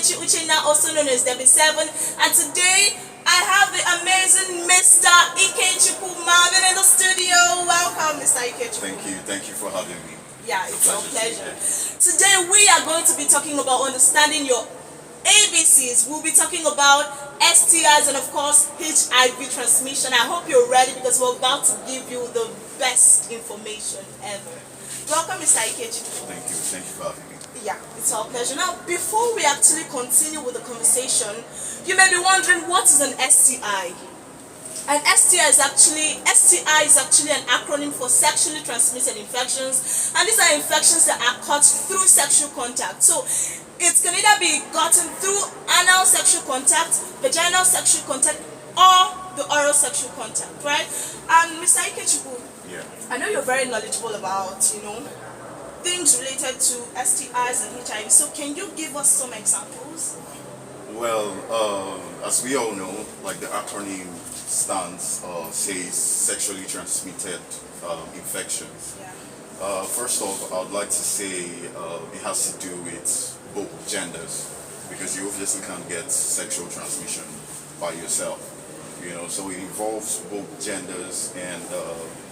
Ikechi Uchenna, also known as Debbie 7, and today I have the amazing Mr. Ikechi Marvin in the studio. Welcome, Mr. Ikechi. Thank you for having me. Yeah, it's our pleasure. Today we are going to be talking about understanding your ABCs. We'll be talking about STIs and of course HIV transmission. I hope you're ready because we're about to give you the best information ever. Welcome, Mr. Ikechi. Thank you for having me. Yeah, it's our pleasure. Now, before we actually continue with the conversation, you may be wondering, what is an STI? An STI is actually an acronym for sexually transmitted infections, and these are infections that are caught through sexual contact. So it can either be gotten through anal sexual contact, vaginal sexual contact, or the oral sexual contact, right? And Mr. Ikechukwu, yeah, I know you're very knowledgeable about, things related to STIs and HIV. So can you give us some examples? Well, as we all know, like the acronym says sexually transmitted infections. Yeah. First off, I would like to say it has to do with both genders, because you obviously can't get sexual transmission by yourself. So it involves both genders and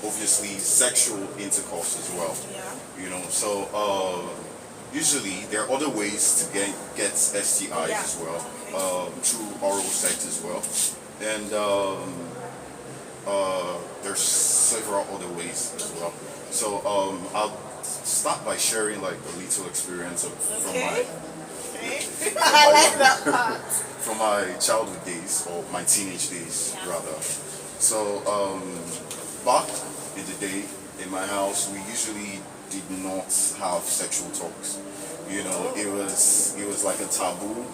obviously sexual intercourse as well. Yeah. So usually there are other ways to get STIs as well, through oral sex as well, and there's several other ways as well. So I'll start by sharing like a little experience from my I like that part. from my childhood days, or my teenage days rather. So back in the day in my house, we usually did not have sexual talks. It was like a taboo.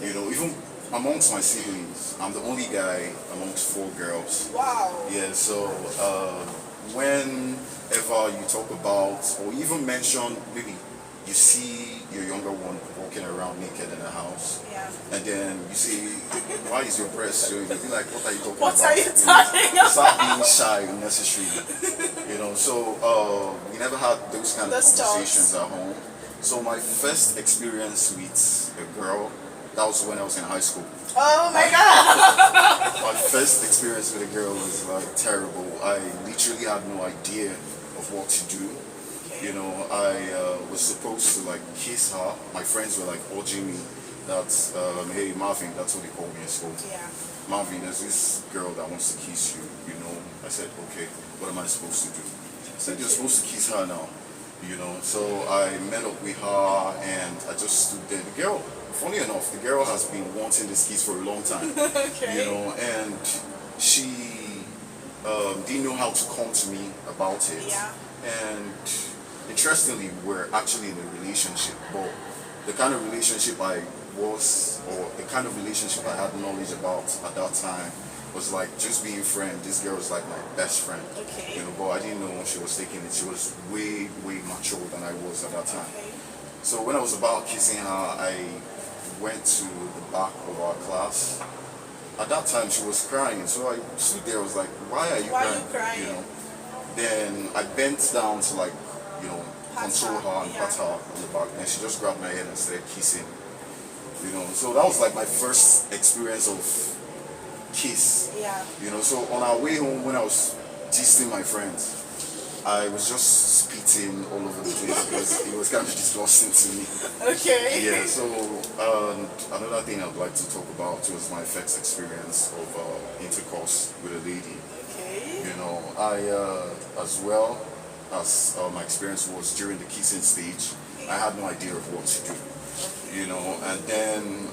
Even amongst my siblings, I'm the only guy amongst 4 girls. Wow. Yeah, so whenever you talk about or even mention, maybe you see your younger one walking around naked in the house, and then you say, "Why is your breast showing?" You be like, "What are you talking about?" What are you talking about? Start being shy unnecessarily. So we never had those kind of conversations at home. So my first experience with a girl, that was when I was in high school. Oh my God! My first experience with a girl was like terrible. I literally had no idea of what to do. I was supposed to like kiss her. My friends were like urging me that, hey Marvin, that's what they call me in school. Yeah. Marvin, there's this girl that wants to kiss you. I said, okay, what am I supposed to do? I said, you're supposed to kiss her now. So I met up with her and I just stood there. The girl, funny enough, the girl has been wanting this kiss for a long time. Okay. And she didn't know how to come to me about it. Yeah. And interestingly, we're actually in a relationship, but the kind of relationship I had knowledge about at that time was like just being friends. This girl was like my best friend. Okay. But I didn't know when she was taking it. She was way mature than I was at that time. Okay. So when I was about kissing her, I went to the back of our class. At that time, she was crying, so I stood there. I was like, "Why are you crying?" Then I bent down to like, console her and pat her on the back. And she just grabbed my head and started kissing. So that was like my first experience of kiss. Yeah. So on our way home, when I was teasing my friends, I was just spitting all over the place because it was kind of disgusting to me. Okay. Yeah. So another thing I'd like to talk about was my first experience of intercourse with a lady. Okay. I as well as my experience was during the kissing stage, I had no idea of what to do. And then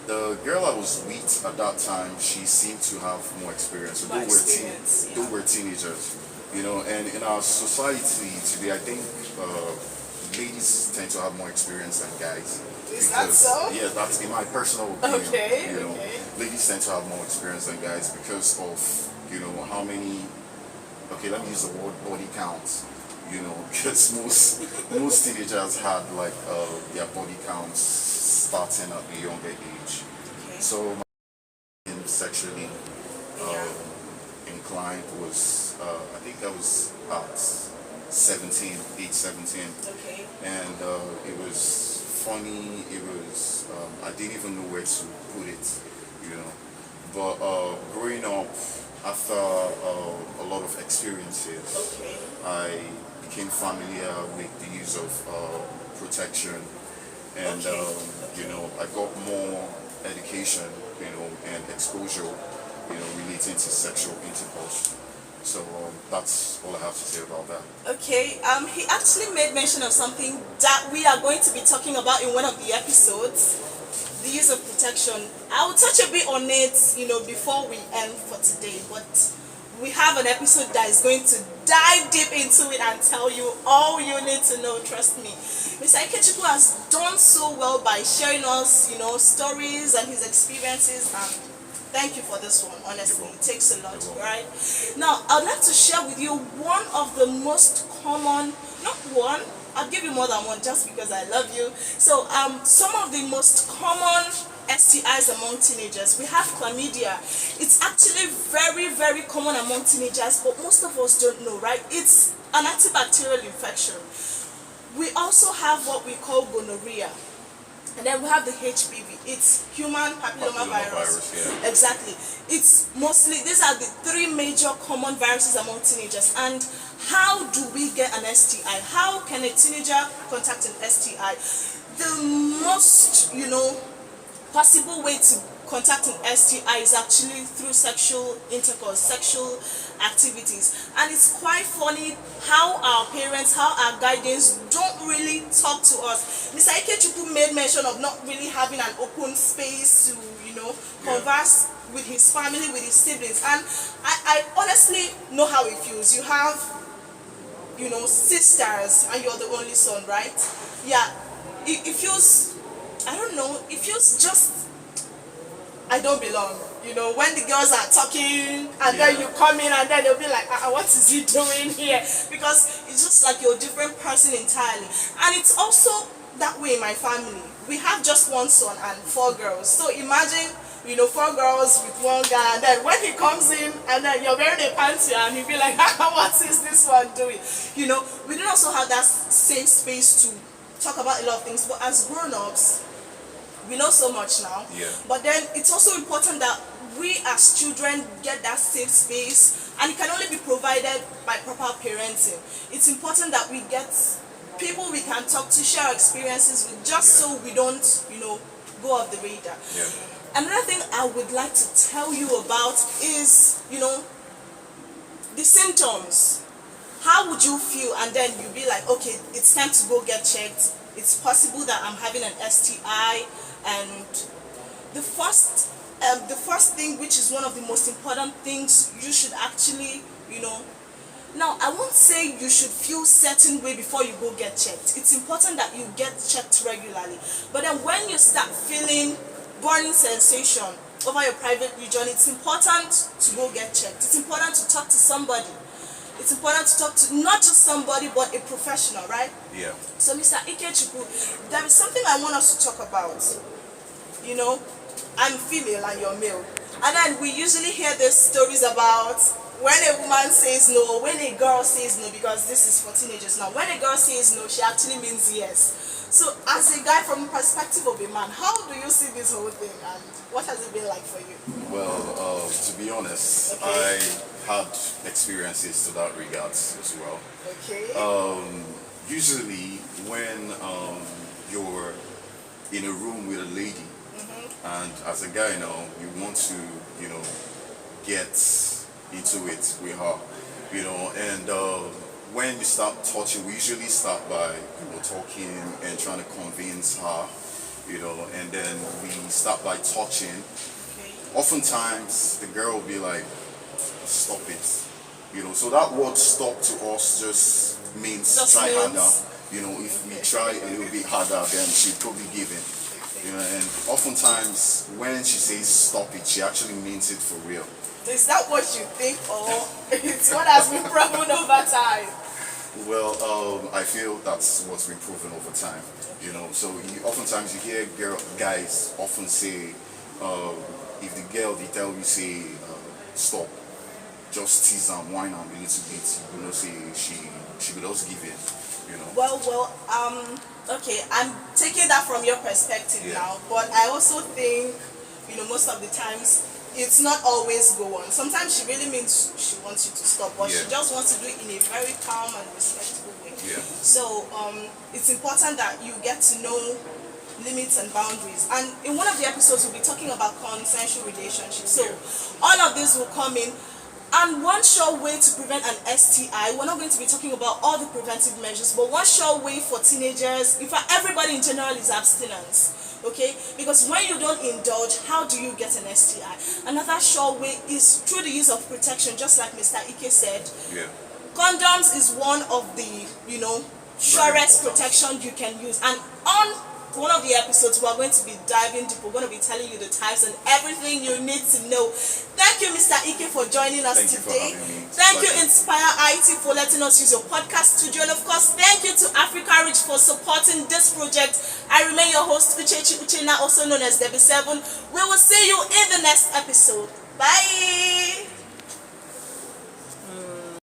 the girl I was with at that time, she seemed to have more experience. So though we're teenagers, and in our society today, I think ladies tend to have more experience than guys. Is that so? Yeah, that's in my personal opinion. Okay. Ladies tend to have more experience than guys because of how many. Okay, let me use the word body count. Because most teenagers had like their body counts starting at a younger age. Okay. So sexually inclined was I think I was at age 17, Okay. and it was funny. It was I didn't even know where to put it, you know. But growing up, after a lot of experiences, Okay. I became familiar with the use of protection, and Okay. you know, I got more education, you know, and exposure, you know, relating to sexual intercourse. So that's all I have to say about that. Okay, he actually made mention of something that we are going to be talking about in one of the episodes, the use of protection. I will touch a bit on it, you know, before we end for today, but we have an episode that is going to dive deep into it and tell you all you need to know, trust me. Mr. Ikechukwu has done so well by sharing us, you know, stories and his experiences, and thank you for this one, honestly. It takes a lot, right? Now, I'd like to share with you one of the most common, not one, I'll give you more than one just because I love you. So, some of the most common STIs among teenagers. We have chlamydia. It's actually very, very common among teenagers, but most of us don't know, right? It's an antibacterial infection. We also have what we call gonorrhea. And then we have the HPV. It's human papillomavirus. Yeah. Exactly. It's mostly, these are the three major common viruses among teenagers. And how do we get an STI? How can a teenager contact an STI? The most, you know, possible way to contact an STI is actually through sexual intercourse, sexual activities. And it's quite funny how our parents, how our guardians don't really talk to us. Mr. Ikechukwu made mention of not really having an open space to, you know, converse with his family, with his siblings. And I honestly know how it feels. You have, you know, sisters and you're the only son, right? Yeah, it feels, I don't know, it feels just, I don't belong. You know, when the girls are talking and then you come in and then they'll be like, what is he doing here? Because it's just like you're a different person entirely. And it's also that way in my family. We have just one son and 4 girls. So imagine, you know, 4 girls with one guy, and then when he comes in and then you're wearing a panty and he'll be like, what is this one doing? You know, we don't also have that safe space to talk about a lot of things, but as grown-ups, we know so much now. Yeah. But then it's also important that we as children get that safe space, and it can only be provided by proper parenting. It's important that we get people we can talk to, share experiences with, just so we don't, you know, go off the radar. Yeah. Another thing I would like to tell you about is, you know, the symptoms. How would you feel? And then you'll be like, okay, it's time to go get checked. It's possible that I'm having an STI. And the first thing, which is one of the most important things, you should actually, you know, now I won't say you should feel certain way before you go get checked. It's important that you get checked regularly. But then when you start feeling burning sensation over your private region, it's important to go get checked. It's important to talk to somebody. It's important to talk to not just somebody, but a professional, right? Yeah. So, Mr. Ikechukwu, there is something I want us to talk about. You know, I'm female and you're male. And then we usually hear these stories about when a woman says no, or when a girl says no, because this is for teenagers now. When a girl says no, she actually means yes. So, as a guy, from the perspective of a man, how do you see this whole thing, and what has it been like for you? Well, to be honest, Okay. I had experiences to that regards as well. Okay. Usually, when you're in a room with a lady, and as a guy now, you want to, you know, get into it with her, you know, and when you start touching, we usually start by, you know, talking and trying to convince her, you know, and then we start by touching. Okay. Oftentimes, the girl will be like, stop it, you know, so that word stop to us just means try harder, you know, if we try a little bit harder, then she'll probably give in. You know, and oftentimes when she says stop it, she actually means it for real. Is that what you think, or it's what has been proven over time? Well, I feel that's what's been proven over time. You know, so oftentimes you hear guys often say, if the girl they tell you say stop, just tease and whine and a little bit, you know, say she could also give in. you know. Okay, I'm taking that from your perspective now, but I also think, most of the times it's not always go on. Sometimes she really means she wants you to stop, but she just wants to do it in a very calm and respectful way. So it's important that you get to know limits and boundaries. And in one of the episodes, we'll be talking about consensual relationships. So all of this will come in. And one sure way to prevent an STI, we're not going to be talking about all the preventive measures, but one sure way for teenagers, in fact everybody in general, is abstinence. Okay? Because when you don't indulge, how do you get an STI? Another sure way is through the use of protection, just like Mr. Ike said. Condoms is one of the, surest protection you can use. And on one of the episodes, we're going to be diving deep. We're going to be telling you the types and everything you need to know. Thank you, Mr. Ike, for joining us today. Thank you, Inspire IT, for letting us use your podcast studio. And of course, thank you to Africa Rich for supporting this project. I remain your host, Uchechi Uchena, also known as Debbie7. We will see you in the next episode. Bye!